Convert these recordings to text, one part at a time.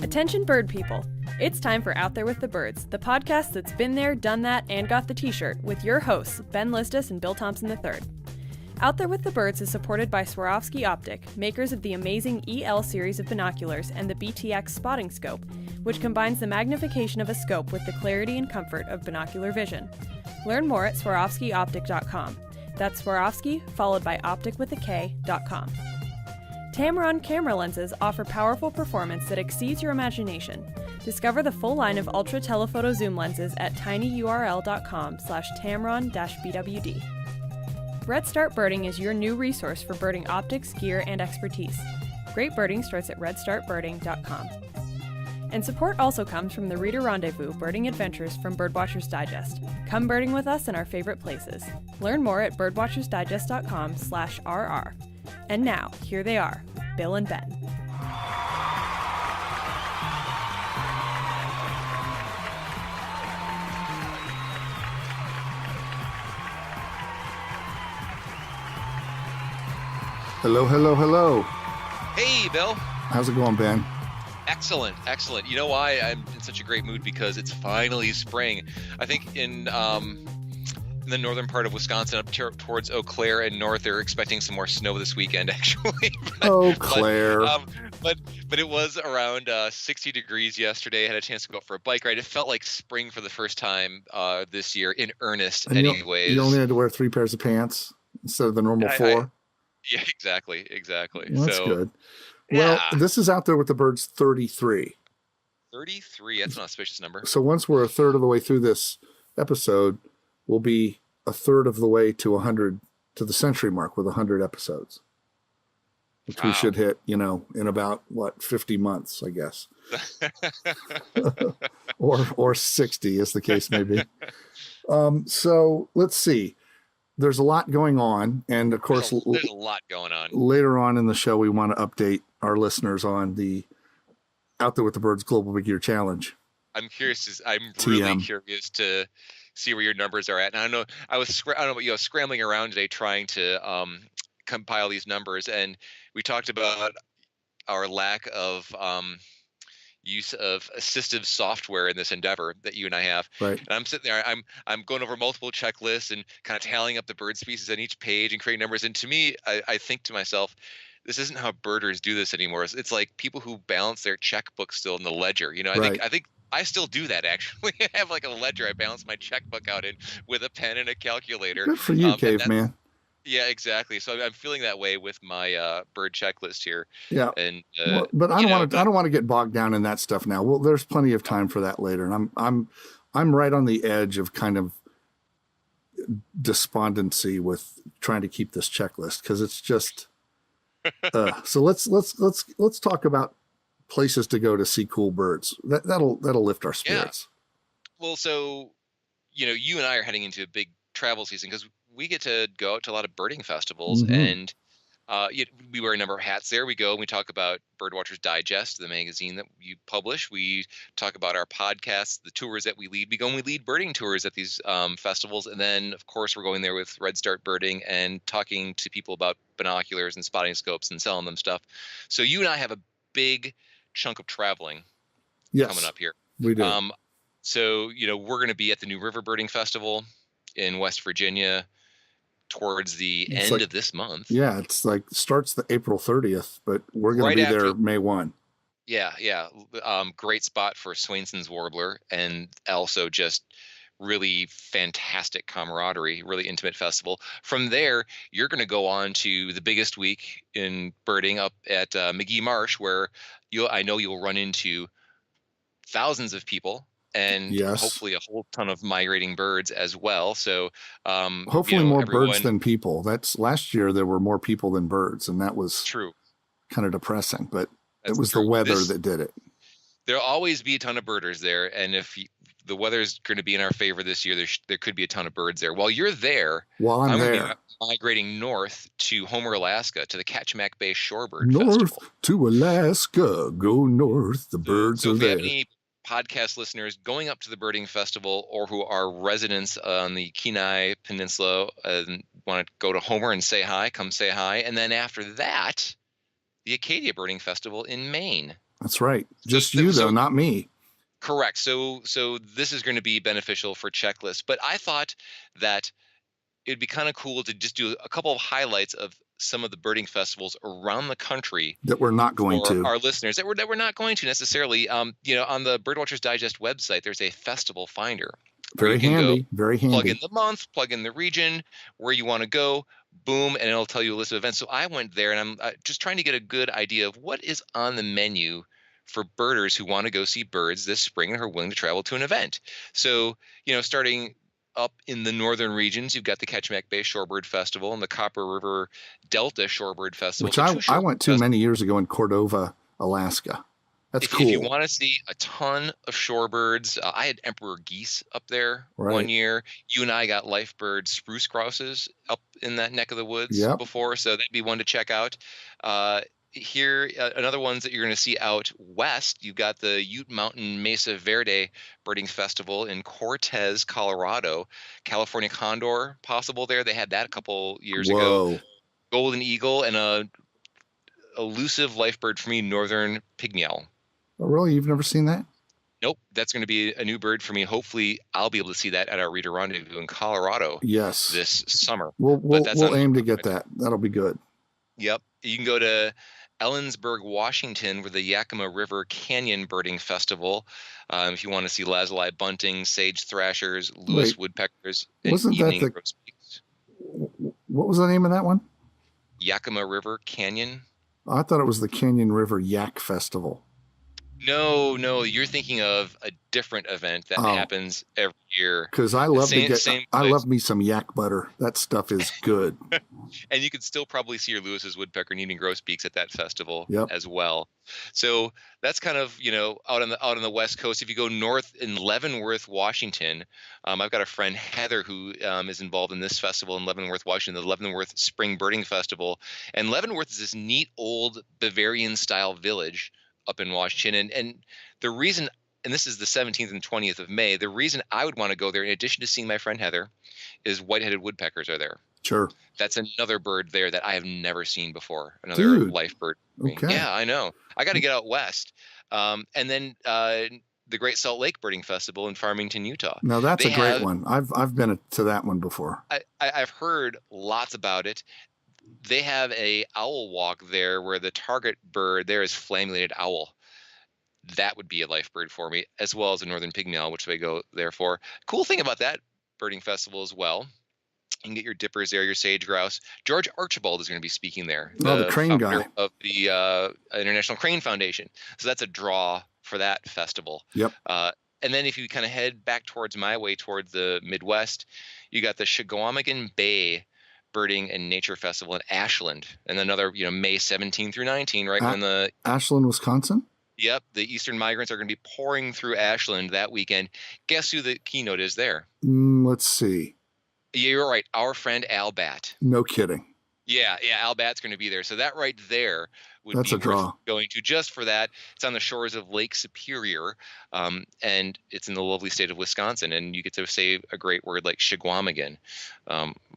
Attention bird people. It's time for Out There with the Birds, the podcast that's been there, done that, and got the t-shirt with your hosts, Ben Lizdas and Bill Thompson III. Out There with the Birds is supported by Swarovski Optic, makers of the amazing EL series of binoculars and the BTX spotting scope, which combines the magnification of a scope with the clarity and comfort of binocular vision. Learn more at SwarovskiOptic.com. That's Swarovski, followed by optic with a K.com. Tamron camera lenses offer powerful performance that exceeds your imagination. Discover the full line of ultra telephoto zoom lenses at tinyurl.com/tamron-bwd. Red Start Birding is your new resource for birding optics, gear, and expertise. Great birding starts at redstartbirding.com. And support also comes from the Reader Rendezvous Birding Adventures from Birdwatchers Digest. Come birding with us in our favorite places. Learn more at birdwatchersdigest.com/RR. And now, here they are, Bill and Ben. Hello, hello, hello. Hey, Bill. How's it going, Ben? Excellent, excellent. You know why I'm in such a great mood? Because it's finally spring. I think in the northern part of Wisconsin, up towards Eau Claire and north, they're expecting some more snow this weekend, actually. Eau Claire. But it was around 60 degrees yesterday. I had a chance to go out for a bike ride. It felt like spring for the first time this year, in earnest, and anyways. You only had to wear 3 pairs of pants instead of the normal 4? Yeah, exactly. Well, that's good. Well, this is Out There with the Birds 33. 33, that's an auspicious number. So once we're a third of the way through this episode, we'll be a third of the way to 100, to the century mark with 100 episodes, which we should hit, in about 50 months, I guess, or 60, as the case may be. So let's see. There's a lot going on, and of course, there's a lot going on. Later on in the show, we want to update our listeners on the Out There with the Birds Global Big Year Challenge. I'm curious. I'm really curious to see where your numbers are at. And I don't know about you, scrambling around today trying to compile these numbers, and we talked about our lack of use of assistive software in this endeavor that you and I have. Right. And I'm sitting there, I'm going over multiple checklists and kind of tallying up the bird species on each page and creating numbers. And to me, I think to myself, this isn't how birders do this anymore. It's like people who balance their checkbook still in the ledger. I think I still do that, actually. I have like a ledger. I balance my checkbook out in with a pen and a calculator. Good for you, caveman. Yeah, exactly. So I'm feeling that way with my bird checklist here. Yeah, and but I don't want to get bogged down in that stuff now. Well, there's plenty of time for that later, and I'm right on the edge of kind of despondency with trying to keep this checklist, because it's just. So let's talk about places to go to see cool birds. That'll lift our spirits. Yeah. Well, so you and I are heading into a big travel season because we get to go out to a lot of birding festivals, and we wear a number of hats there. We go and we talk about Birdwatchers Digest, the magazine that you publish. We talk about our podcasts, the tours that we lead. We go and we lead birding tours at these festivals. And then, of course, we're going there with Red Start Birding and talking to people about binoculars and spotting scopes and selling them stuff. So you and I have a big chunk of traveling coming up here. We do. So, we're going to be at the New River Birding Festival in West Virginia towards the end of this month. Yeah, it's like starts the April 30th, but we're going to be there May 1. Yeah. Great spot for Swainson's warbler, and also just really fantastic camaraderie, really intimate festival. From there, you're going to go on to the biggest week in birding up at McGee Marsh, where I know you'll run into thousands of people. And hopefully a whole ton of migrating birds as well. So hopefully more birds than people. That's last year there were more people than birds, and that was true. Kind of depressing, but it was the weather that did it. There'll always be a ton of birders there, and if the weather's going to be in our favor this year, there could be a ton of birds there. While you're there, I'm there, going to be migrating north to Homer, Alaska, to the Kachemak Bay Shorebird Festival. North to Alaska, go north. The birds are there. Any podcast listeners going up to the birding festival or who are residents on the Kenai Peninsula and want to go to Homer and say hi, come say hi. And then after that, the Acadia Birding Festival in Maine. That's right. Just you, though, not me. Correct. So this is going to be beneficial for checklists. But I thought that it'd be kind of cool to just do a couple of highlights of some of the birding festivals around the country that we're not going for to. Our listeners that we're not going to necessarily. On the Birdwatchers Digest website, there's a festival finder. Very handy. Very handy. Plug in the month, plug in the region, where you want to go, boom, and it'll tell you a list of events. So I went there, and I'm just trying to get a good idea of what is on the menu for birders who want to go see birds this spring and who are willing to travel to an event. So, starting up in the northern regions, you've got the Ketchikan Bay Shorebird Festival and the Copper River Delta Shorebird Festival. Which I went to many years ago in Cordova, Alaska. That's cool. If you want to see a ton of shorebirds, I had emperor geese up there one year. You and I got life-bird spruce grouses up in that neck of the woods before, so that'd be one to check out. Here, another ones that you're going to see out west, you've got the Ute Mountain Mesa Verde Birding Festival in Cortez, Colorado. California condor possible there. They had that a couple years ago. Golden eagle and a elusive life bird for me, northern pygmy owl. Oh, really? You've never seen that? Nope. That's going to be a new bird for me. Hopefully, I'll be able to see that at our Reader Rendezvous in Colorado this summer. We'll aim to get that. That'll be good. Yep. You can go to Ellensburg, Washington, with the Yakima River Canyon Birding Festival. If you want to see lazuli bunting, sage thrashers, Lewis woodpeckers, and evening grosbeaks. What was the name of that one? Yakima River Canyon. I thought it was the Canyon River Yak Festival. No, you're thinking of a different event that happens every year. Because I love me some yak butter. That stuff is good. And you could still probably see your Lewis's woodpecker and evening grosbeaks at that festival as well. So that's kind of out on the West Coast. If you go north in Leavenworth, Washington, I've got a friend Heather who is involved in this festival in Leavenworth, Washington, the Leavenworth Spring Birding Festival. And Leavenworth is this neat old Bavarian style village up in Washington. And the reason, and this is the 17th and 20th of May, the reason I would want to go there, in addition to seeing my friend Heather, is white-headed woodpeckers are there. Sure. That's another bird there that I have never seen before. Another life bird. Okay. Yeah, I know. I got to get out west. And then the Great Salt Lake Birding Festival in Farmington, Utah. No, that's a great one. I've been to that one before. I've heard lots about it. They have a owl walk there where the target bird there is flammulated owl. That would be a life bird for me, as well as a northern pygmy owl, which they go there for. Cool thing about that birding festival as well, you can get your dippers there, your sage grouse. George Archibald is going to be speaking there. The crane guy of the International Crane Foundation. So that's a draw for that festival. Yep. And then if you kind of head back towards my way, towards the Midwest, you got the Shigawamigan Bay Birding and Nature Festival in Ashland, and another, May 17 through 19, right when the Ashland, Wisconsin. Yep, the Eastern migrants are going to be pouring through Ashland that weekend. Guess who the keynote is there? Let's see. Yeah, you're right. Our friend Al Batt. No kidding. Yeah, Al Batt's going to be there. So that right there would That's be a draw. Going to just for that. It's on the shores of Lake Superior, and it's in the lovely state of Wisconsin. And you get to say a great word like Shigawamigan.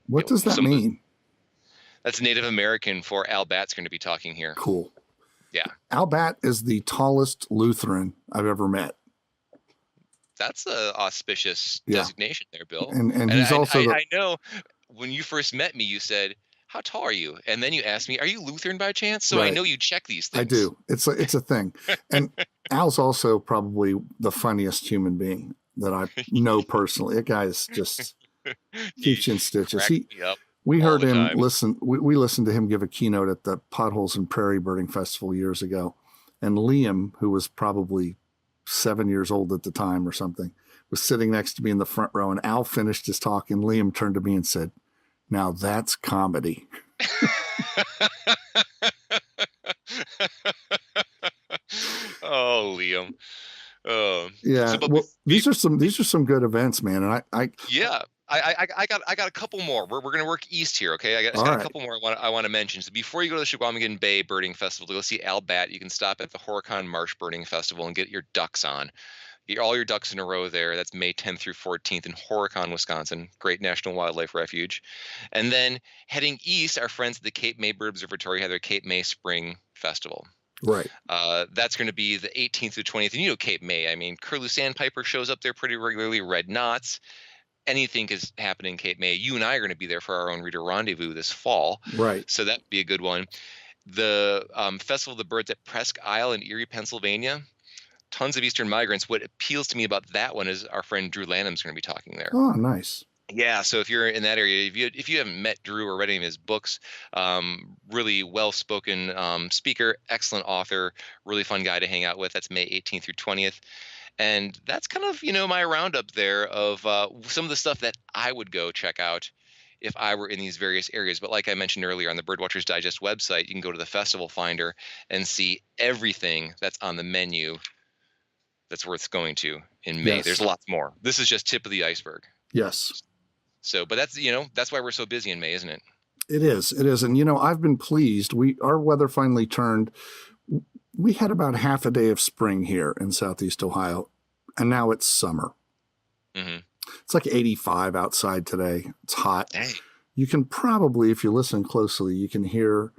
What does that mean? That's Native American for Al Batt's going to be talking here. Cool. Yeah. Al Batt is the tallest Lutheran I've ever met. That's an auspicious designation there, Bill. And he's also I know when you first met me, you said, "How tall are you?" And then you asked me, "Are you Lutheran by chance?" So I know you check these things. I do. It's a thing. And Al's also probably the funniest human being that I know personally. That guy is just keeps you in stitches. We heard him listen. We listened to him give a keynote at the Potholes and Prairie Birding Festival years ago. And Liam, who was probably 7 years old at the time or something, was sitting next to me in the front row. And Al finished his talk, and Liam turned to me and said, "Now that's comedy." Oh, Liam. Yeah. So, these are some good events, man. And I got a couple more. We're going to work east here, okay? I got a couple more I want to mention. So before you go to the Shigawamigan Bay Birding Festival to go see Al Batt, you can stop at the Horicon Marsh Birding Festival and get your ducks on. Get all your ducks in a row there. That's May 10th through 14th in Horicon, Wisconsin. Great National Wildlife Refuge. And then heading east, our friends at the Cape May Bird Observatory have their Cape May Spring Festival. Right. That's going to be the 18th through 20th. And you know, Cape May, I mean, Curlew Sandpiper shows up there pretty regularly, red knots. Anything is happening in Cape May. You and I are going to be there for our own reader rendezvous this fall. Right. So that would be a good one. The Festival of the Birds at Presque Isle in Erie, Pennsylvania. Tons of Eastern migrants. What appeals to me about that one is our friend Drew Lanham's going to be talking there. Oh, nice. Yeah, so if you're in that area, if you haven't met Drew or read any of his books, really well-spoken speaker, excellent author, really fun guy to hang out with. That's May 18th through 20th. And that's kind of, my roundup there of some of the stuff that I would go check out if I were in these various areas. But like I mentioned earlier on the Birdwatchers Digest website, you can go to the festival finder and see everything that's on the menu that's worth going to in May. Yes. There's lots more. This is just tip of the iceberg. Yes. So, but that's why we're so busy in May, isn't it? It is. It is. And, I've been pleased. Our weather finally turned. We had about half a day of spring here in Southeast Ohio, and now it's summer. Mm-hmm. It's like 85 outside today. It's hot. Hey. You can probably, if you listen closely, you can hear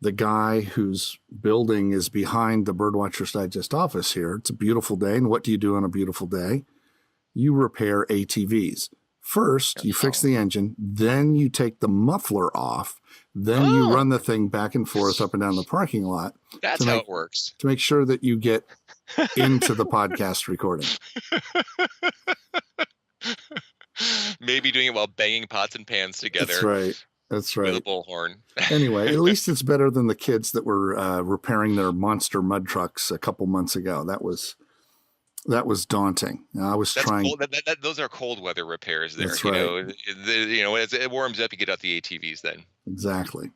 the guy whose building is behind the Birdwatchers Digest office here. It's a beautiful day. And what do you do on a beautiful day? You repair ATVs. First, you fix the engine, then you take the muffler off, then you run the thing back and forth up and down the parking lot. That's how it works. To make sure that you get into the podcast recording. Maybe doing it while banging pots and pans together. That's right. That's right. With a bullhorn. Anyway, at least it's better than the kids that were repairing their monster mud trucks a couple months ago. That was daunting. That's trying. Cold. Those are cold weather repairs there. That's right. As it warms up, you get out the ATVs then. Exactly.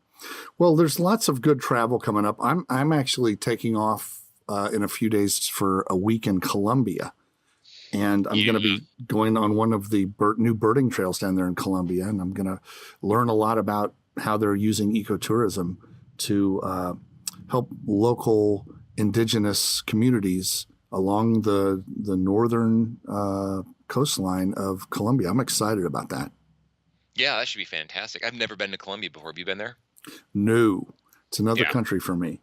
Well, there's lots of good travel coming up. I'm actually taking off in a few days for a week in Colombia. And I'm going to be going on one of the new birding trails down there in Colombia. And I'm going to learn a lot about how they're using ecotourism to help local indigenous communities along the northern coastline of Colombia. I'm excited about that. Yeah, that should be fantastic. I've never been to Colombia before. Have you been there? No, it's another country for me.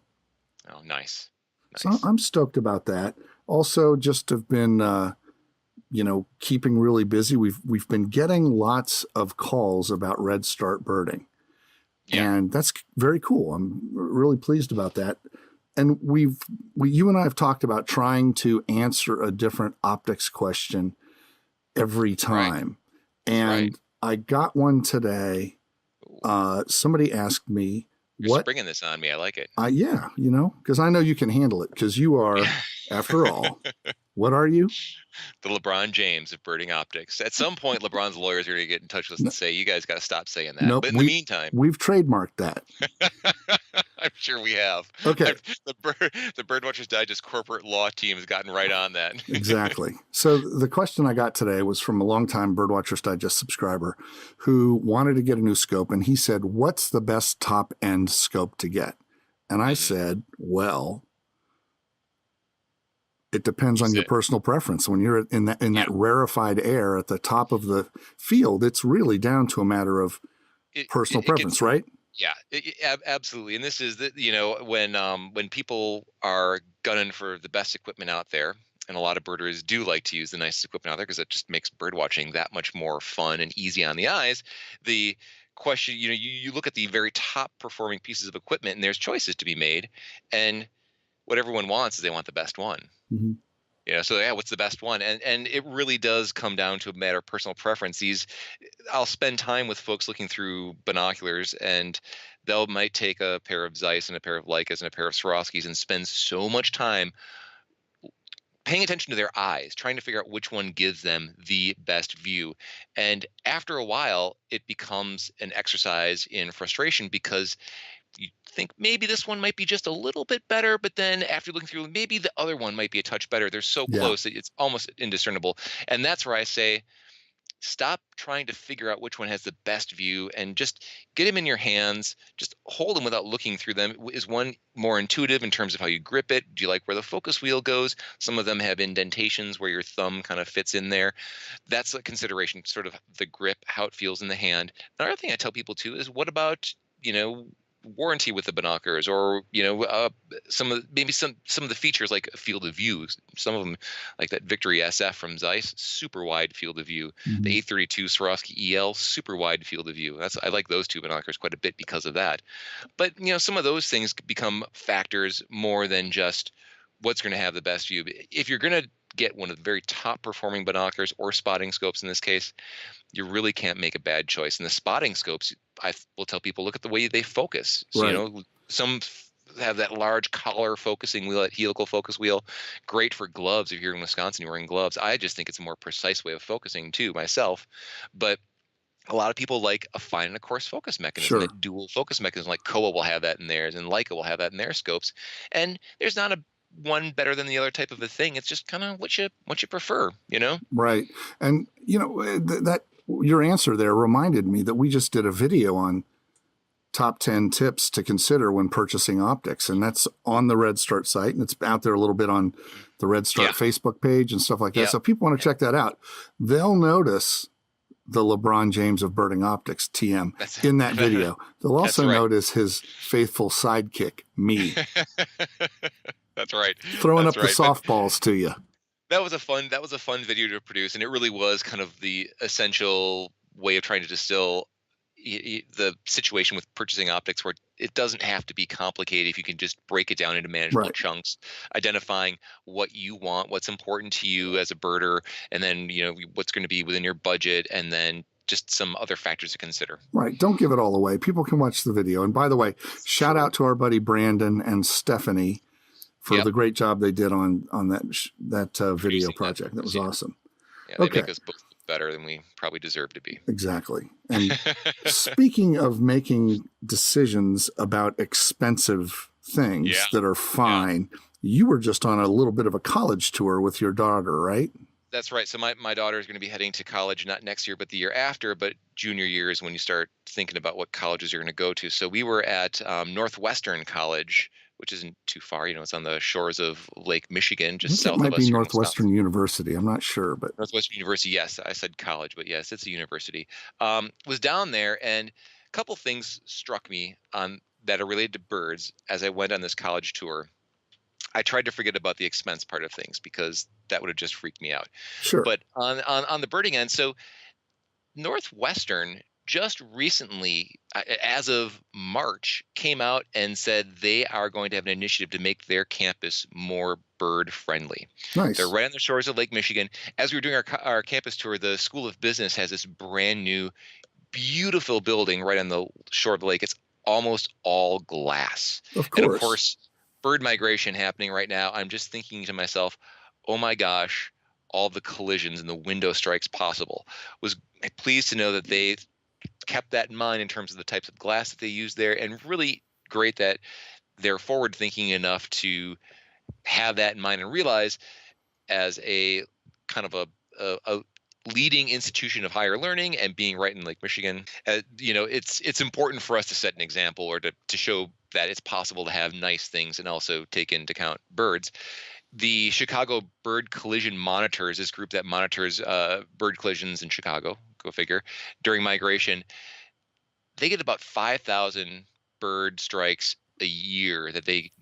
Oh, nice. So I'm stoked about that. Also, just have been, keeping really busy. We've been getting lots of calls about red start birding, and that's very cool. I'm really pleased about that. And you and I have talked about trying to answer a different optics question every time. Right. And I got one today. Somebody asked me, You're springing this on me. I like it. Yeah, because I know you can handle it because you are, after all, what are you? The LeBron James of birding optics. At some point, LeBron's lawyers are going to get in touch with us and say, you guys got to stop saying that. Nope, but in the meantime, we've trademarked that. I'm sure we have. Okay. The Birdwatchers Digest corporate law team has gotten right on that. Exactly. So the question I got today was from a longtime Birdwatchers Digest subscriber who wanted to get a new scope. And he said, what's the best top end scope to get? And I said, well, it depends on your personal preference. When you're in that rarefied air at the top of the field, it's really down to a matter of personal preference, right? Yeah, absolutely. And this is when people are gunning for the best equipment out there, and a lot of birders do like to use the nicest equipment out there because it just makes bird watching that much more fun and easy on the eyes. The question, you look at the very top performing pieces of equipment, and there's choices to be made, and what everyone wants is they want the best one. Mm-hmm. So what's the best one? And it really does come down to a matter of personal preference. I'll spend time with folks looking through binoculars, and they'll might take a pair of Zeiss and a pair of Leicas and a pair of Swarovskis and spend so much time paying attention to their eyes, trying to figure out which one gives them the best view. And after a while, it becomes an exercise in frustration because you think maybe this one might be just a little bit better, but then after looking through, maybe the other one might be a touch better. They're so close that it's almost indiscernible. And that's where I say, stop trying to figure out which one has the best view and just get them in your hands. Just hold them without looking through them. Is one more intuitive in terms of how you grip it? Do you like where the focus wheel goes? Some of them have indentations where your thumb kind of fits in there. That's a consideration, sort of the grip, how it feels in the hand. Another thing I tell people too is, what about, warranty with the binoculars, or some of the features like a field of view. Some of them, like that Victory SF from Zeiss, super wide field of view. The 832 Swarovski EL, super wide field of view. I like those two binoculars quite a bit because of that. But some of those things become factors more than just what's going to have the best view. If you're going to get one of the very top performing binoculars, or spotting scopes in this case, you really can't make a bad choice. And the spotting scopes, I will tell people, look at the way they focus. So, Right. Some have that large collar focusing wheel, that helical focus wheel. Great for gloves. If you're in Wisconsin, you're wearing gloves. I just think it's a more precise way of focusing too, myself. But a lot of people like a fine and a coarse focus mechanism, Sure. that dual focus mechanism. Like Kowa will have that in theirs, and Leica will have that in their scopes. And there's not a one better than the other type of a thing. It's just kind of what you prefer, Right. And, that your answer there reminded me that we just did a video on top 10 tips to consider when purchasing optics. And that's on the Red Start site. And it's out there a little bit on the Red Start Facebook page and stuff like that. Yeah. So if people want to check that out, they'll notice the LeBron James of birding optics, TM, in that video. They'll also notice his faithful sidekick, me. That's right. Throwing up the softballs to you. That was a fun video to produce, and it really was kind of the essential way of trying to distill the situation with purchasing optics, where it doesn't have to be complicated if you can just break it down into manageable chunks, identifying what you want, what's important to you as a birder, and then what's going to be within your budget, and then just some other factors to consider. Right. Don't give it all away. People can watch the video. And by the way, shout out to our buddy Brandon and Stephanie for the great job they did on that video project. That was awesome. Yeah, they make us both better than we probably deserve to be. Exactly. And speaking of making decisions about expensive things that are fine, you were just on a little bit of a college tour with your daughter, right? That's right. So my daughter is going to be heading to college, not next year, but the year after. But junior year is when you start thinking about what colleges you're going to go to. So we were at Northwestern College, which isn't too far. It's on the shores of Lake Michigan, just south of us. It might be Northwestern University. I'm not sure, but Northwestern University. Yes, I said college, but yes, it's a university. Was down there, and a couple things struck me that are related to birds as I went on this college tour. I tried to forget about the expense part of things because that would have just freaked me out. Sure. But on the birding end, so Northwestern just recently, as of March, came out and said they are going to have an initiative to make their campus more bird friendly. Nice. They're right on the shores of Lake Michigan. As we were doing our campus tour, the School of Business has this brand new, beautiful building right on the shore of the lake. It's almost all glass. Of course. And of course, bird migration happening right now. I'm just thinking to myself, oh my gosh, all the collisions and the window strikes possible. Was pleased to know that they kept that in mind in terms of the types of glass that they use there, and really great that they're forward thinking enough to have that in mind and realize, as a kind of a leading institution of higher learning and being right in Lake Michigan, it's important for us to set an example, or to show that it's possible to have nice things and also take into account birds. The Chicago Bird Collision Monitors, this group that monitors bird collisions in Chicago, go figure, during migration, they get about 5,000 bird strikes a year that they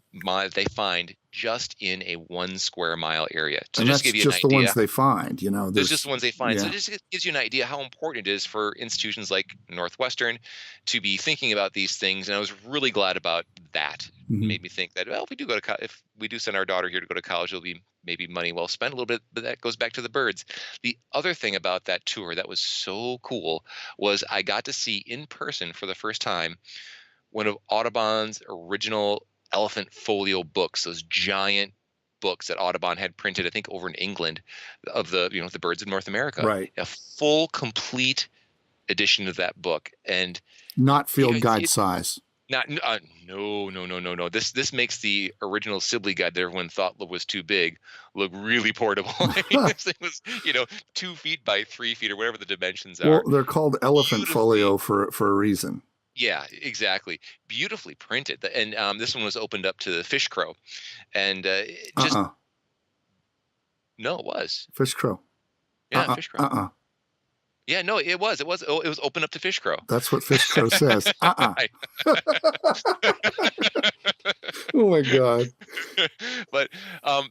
find just in a 1 square mile area. And that's just the ones they find, There's just the ones they find. Yeah. So it just gives you an idea how important it is for institutions like Northwestern to be thinking about these things. And I was really glad about that. Mhm. It made me think that, well, if we do send our daughter here to go to college, it'll be maybe money well spent a little bit, but that goes back to the birds. The other thing about that tour that was so cool was I got to see in person for the first time one of Audubon's original Elephant Folio books, those giant books that Audubon had printed, I think, over in England, of the the birds of North America. Right. A full, complete edition of that book, and not field guide size. Not no. This makes the original Sibley guide that everyone thought was too big look really portable. This thing was 2 feet by 3 feet or whatever the dimensions are. Well, they're called Elephant Folio for a reason. Yeah, exactly. Beautifully printed. And this one was opened up to the fish crow. And No, it was. Fish crow. Yeah, fish crow. Yeah, no, it was. It was open up to fish crow. That's what Fish Crow says. I- Oh my God. But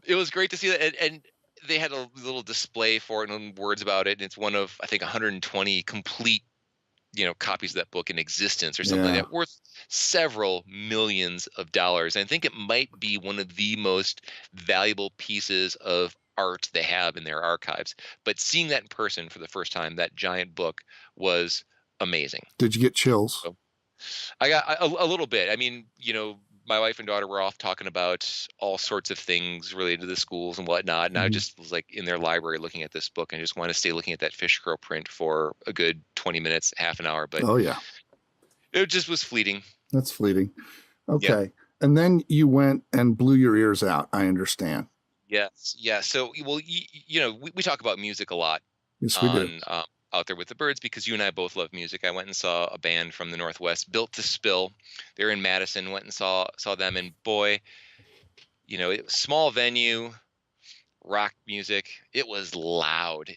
it was great to see that, and they had a little display for it and words about it. And it's one of, I think, 120 complete, copies of that book in existence or something like Yeah. that, worth several millions of dollars. And I think it might be one of the most valuable pieces of art they have in their archives. But seeing that in person for the first time, that giant book, was amazing. Did you get chills? So I got a little bit. I mean, my wife and daughter were off talking about all sorts of things related to the schools and whatnot. And I Mhm. just was like in their library looking at this book and just want to stay looking at that fish crow print for a good 20 minutes, half an hour. But Oh yeah. it just was fleeting. That's fleeting. Yeah. Okay. And then you went and blew your ears out, I understand. Yes. Yeah. So, well, we talk about music a lot Yes, we do. on Out There with the Birds because you and I both love music. I went and saw a band from the Northwest, Built to Spill. They're in Madison. Went and saw them, and boy, it was small venue, rock music. It was loud.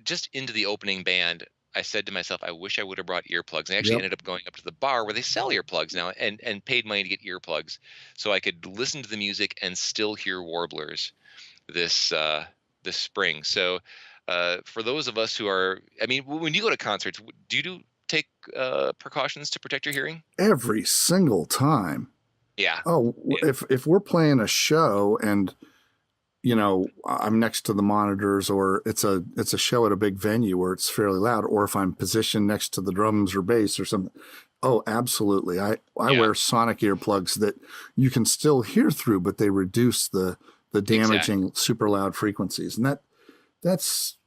Just into the opening band, I said to myself, I wish I would have brought earplugs. I actually Yep. ended up going up to the bar where they sell earplugs now, and paid money to get earplugs so I could listen to the music and still hear warblers this spring. So for those of us who are, I mean, when you go to concerts, do you take precautions to protect your hearing? Every single time. Yeah. Oh, Yeah. if we're playing a show and I'm next to the monitors, or it's a show at a big venue where it's fairly loud, or if I'm positioned next to the drums or bass or something. Oh, absolutely. I Yeah. wear sonic earplugs that you can still hear through, but they reduce the damaging super loud frequencies. And that's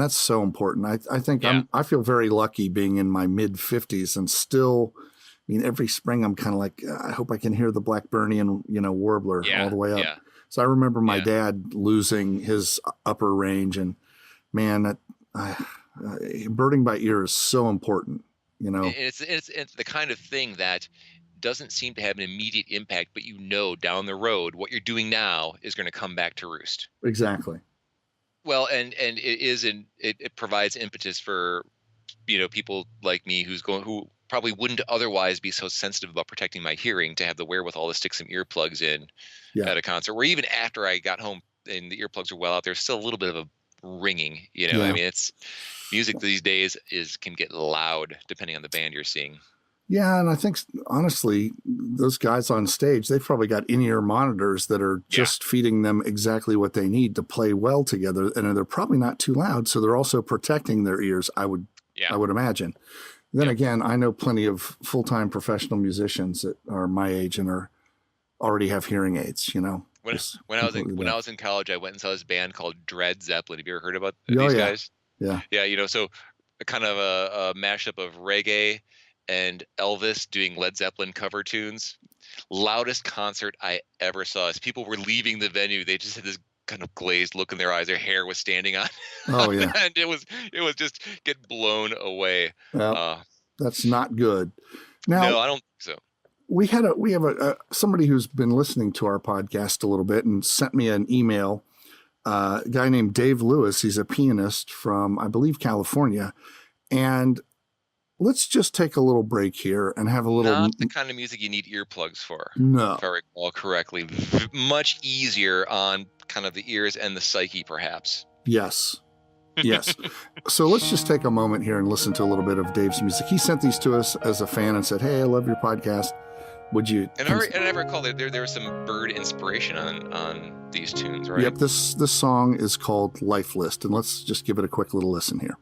so important. I think Yeah. I feel very lucky being in my mid 50s and still, I mean, every spring I'm kind of like, I hope I can hear the Blackburnian, warbler all the way up. Yeah. So I remember my Yeah. dad losing his upper range, and man, birding by ear is so important. It's the kind of thing that doesn't seem to have an immediate impact, but down the road what you're doing now is going to come back to roost. Exactly. Well, and it provides impetus for people like me who probably wouldn't otherwise be so sensitive about protecting my hearing to have the wherewithal to stick some earplugs in at a concert, where even after I got home and the earplugs are well out, there's still a little bit of a ringing. Yeah. I mean, it's music these days can get loud depending on the band you're seeing. Yeah, and I think honestly, those guys on stage, they've probably got in-ear monitors that are just feeding them exactly what they need to play well together, and they're probably not too loud, so they're also protecting their ears. I would imagine. Then again, I know plenty of full-time professional musicians that are my age and already have hearing aids. When I was in college, I went and saw this band called Dread Zeppelin. Have you ever heard about these guys? Yeah. Yeah. So kind of a mashup of reggae and Elvis doing Led Zeppelin cover tunes. Loudest concert I ever saw. As people were leaving the venue, they just had this kind of glazed look in their eyes. Their hair was standing on. Oh yeah. And it was just get blown away. That's not good. Now, no, I don't think so. We have somebody who's been listening to our podcast a little bit and sent me an email. A guy named Dave Lewis. He's a pianist from, I believe, California. And let's just take a little break here and have a little. Not the kind of music you need earplugs for. No. If I recall correctly. Much easier on kind of the ears and the psyche, perhaps. Yes. Yes. So let's just take a moment here and listen to a little bit of Dave's music. He sent these to us as a fan and said, "Hey, I love your podcast. Would you?" And I recall there was some bird inspiration on these tunes, right? Yep. This song is called Life List, and let's just give it a quick little listen here.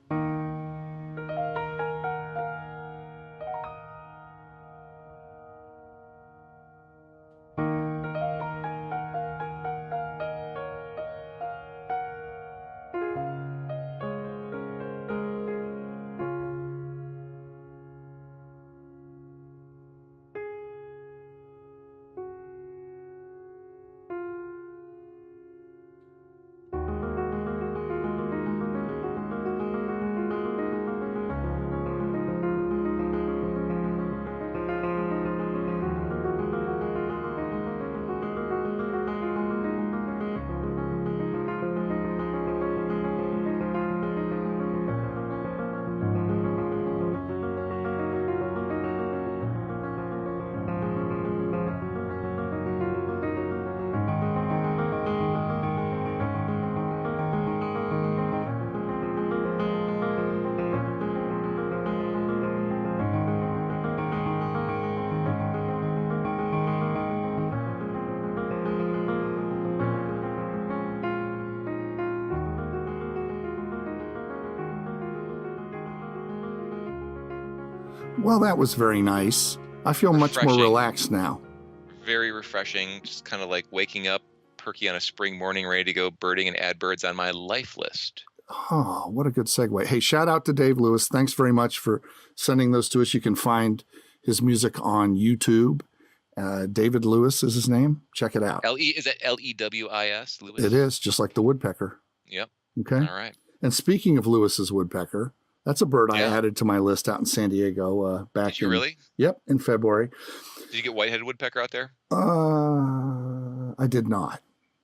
Well, that was very nice. I feel much more Refreshing. relaxed now. Very refreshing. Just kind of like waking up perky on a spring morning, ready to go birding and add birds on my life list. Oh, what a good segue. Hey, shout out to Dave Lewis. Thanks very much for sending those to us. You can find his music on YouTube. David Lewis is his name. Check it out. Is that Lewis? Lewis? It is, just like the woodpecker. Yep. Okay. All right. And speaking of Lewis's woodpecker, that's a bird I added to my list out in San Diego back Did you really? Yep, in February. Did you get white-headed woodpecker out there? I did not.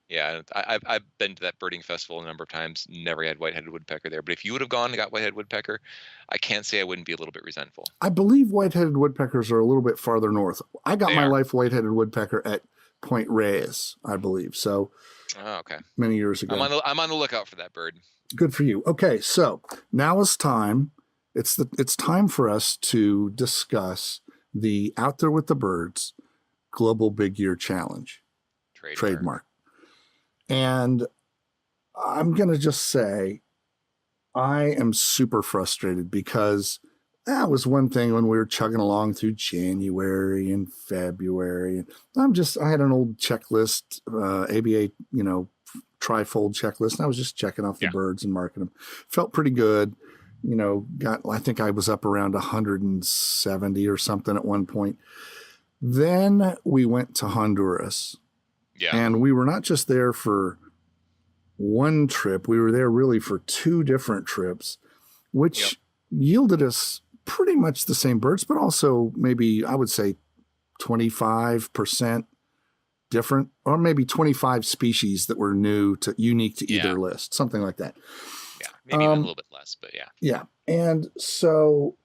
Yeah, I've been to that birding festival a number of times. Never had white-headed woodpecker there. But if you would have gone and got white-headed woodpecker, I can't say I wouldn't be a little bit resentful. I believe white-headed woodpeckers are a little bit farther north. I got my life white-headed woodpecker at Point Reyes, I believe. So, okay, many years ago. I'm on the lookout for that bird. Good for you. Okay, so now is time. It's time for us to discuss the Out There with the Birds Global Big Year Challenge trademark. And I'm going to just say I am super frustrated because that was one thing when we were chugging along through January and February. And I had an old checklist, ABA, trifold checklist. And I was just checking off the birds and marking them. Felt pretty good. I think I was up around 170 or something at one point. Then we went to Honduras. Yeah. And we were not just there for one trip. We were there really for two different trips, which yielded us pretty much the same birds, but also maybe I would say 25% different, or maybe 25 species that were unique to either list, something like that. Yeah, maybe even a little bit less, but yeah. Yeah. And so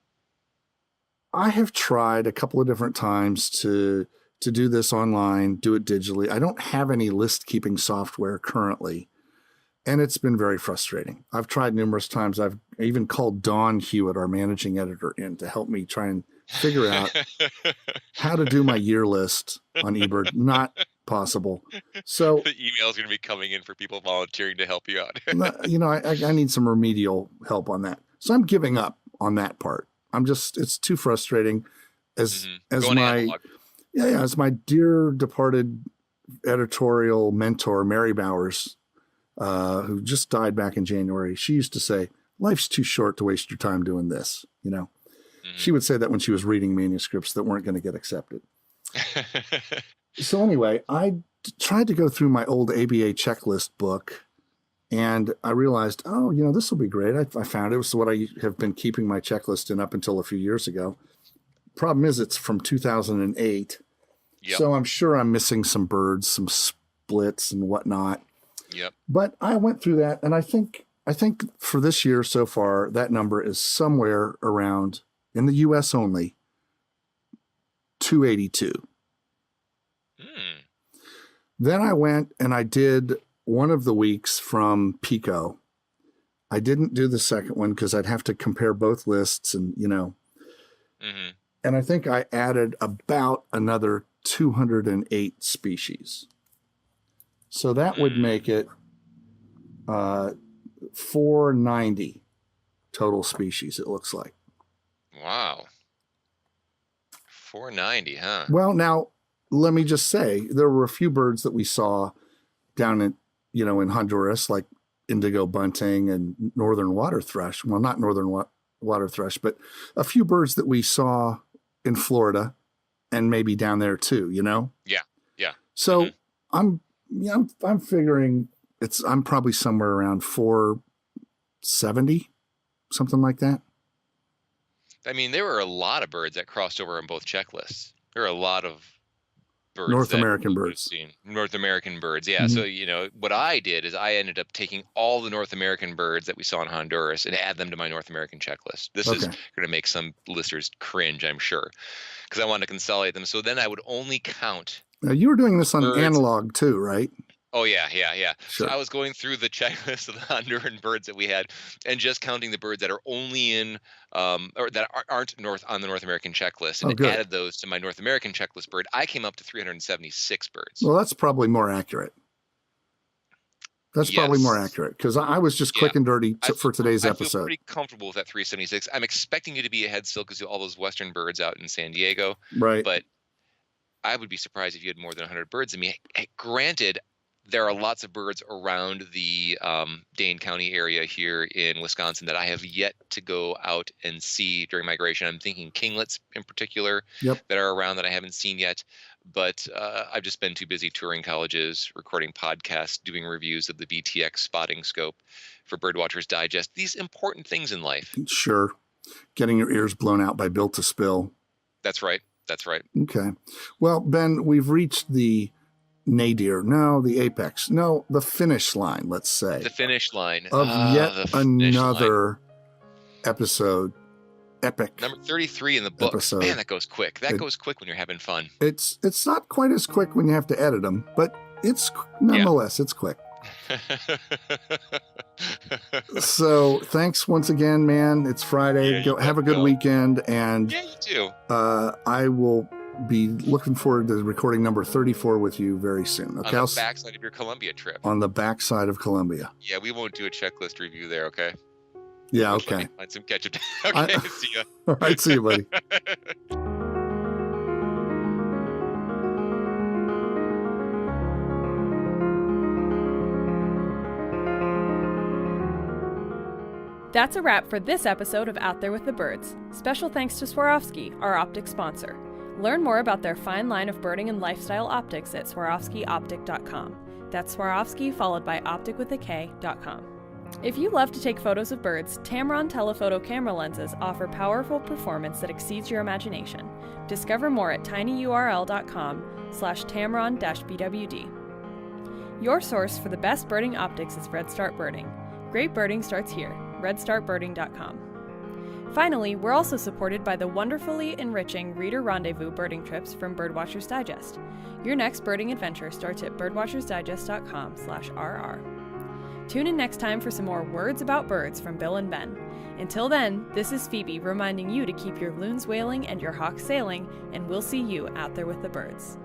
I have tried a couple of different times to do this online, do it digitally. I don't have any list keeping software currently, and it's been very frustrating. I've tried numerous times. I've even called Dawn Hewitt, our managing editor, in to help me try and figure out how to do my year list on eBird. Not possible. So the email is going to be coming in for people volunteering to help you out. I need some remedial help on that. So I'm giving up on that part. It's too frustrating as my dear departed editorial mentor, Mary Bowers, who just died back in January. She used to say, life's too short to waste your time doing this. She would say that when she was reading manuscripts that weren't going to get accepted. So anyway, I tried to go through my old ABA checklist book, and I realized, this will be great. I found it was what I have been keeping my checklist in up until a few years ago. Problem is, it's from 2008. Yep. So I'm sure I'm missing some birds, some splits and whatnot. Yep. But I went through that, and I think for this year so far, that number is somewhere around, in the U.S. only, 282. Then I went and I did one of the weeks from Pico. I didn't do the second one because I'd have to compare both lists and, And I think I added about another 208 species. So that would make it 490 total species, it looks like. Wow. 490, huh? Well, now, let me just say, there were a few birds that we saw down in Honduras, like indigo bunting and northern water thrush. Well, not northern water thrush, but a few birds that we saw in Florida and maybe down there too, Yeah. Yeah. So I'm figuring I'm probably somewhere around 470, something like that. I mean, there were a lot of birds that crossed over on both checklists. There are a lot of birds. North American birds. North American birds, yeah. Mm-hmm. So, what I did is I ended up taking all the North American birds that we saw in Honduras and add them to my North American checklist. This is going to make some listeners cringe, I'm sure, because I wanted to consolidate them. So then I would only count. Now, you were doing this on analog too, right? Oh, yeah. Sure. So I was going through the checklist of the Honduran birds that we had and just counting the birds that are only in or that aren't on the North American checklist and added those to my North American checklist bird. I came up to 376 birds. Well, that's probably more accurate. That's probably more Yes. accurate, because I was just quick and dirty for today's I episode. feel pretty comfortable with that 376. I'm expecting you to be ahead still because all those western birds out in San Diego. Right. But I would be surprised if you had more than 100 birds. I mean, granted, there are lots of birds around the Dane County area here in Wisconsin that I have yet to go out and see during migration. I'm thinking kinglets in particular that are around that I haven't seen yet. But I've just been too busy touring colleges, recording podcasts, doing reviews of the BTX spotting scope for Birdwatchers Digest. These important things in life. Sure. Getting your ears blown out by Built to Spill. That's right. That's right. Okay. Well, Ben, we've reached the nadir. No, the apex. No, the finish line, let's say. The finish line. Of yet another episode. Epic. Number 33 in the book. Episode. Man, that goes quick. That goes quick when you're having fun. It's not quite as quick when you have to edit them, but it's nonetheless, it's quick. So thanks once again, man. It's Friday. Go have a good weekend, and you too. I will be looking forward to recording number 34 with you very soon. Okay, on the backside of your Columbia trip. On the backside of Columbia. Yeah, we won't do a checklist review there. Okay. Yeah. Okay. Find some ketchup. Okay. See ya. All right. See you, buddy. That's a wrap for this episode of Out There with the Birds. Special thanks to Swarovski, our optic sponsor. Learn more about their fine line of birding and lifestyle optics at SwarovskiOptic.com. That's Swarovski followed by optic with a K.com. If you love to take photos of birds, Tamron telephoto camera lenses offer powerful performance that exceeds your imagination. Discover more at tinyurl.com/Tamron-BWD. Your source for the best birding optics is Red Start Birding. Great birding starts here. RedStartBirding.com. Finally, we're also supported by the wonderfully enriching Reader Rendezvous birding trips from Birdwatchers Digest. Your next birding adventure starts at birdwatchersdigest.com/RR. Tune in next time for some more words about birds from Bill and Ben. Until then, this is Phoebe reminding you to keep your loons wailing and your hawks sailing, and we'll see you out there with the birds.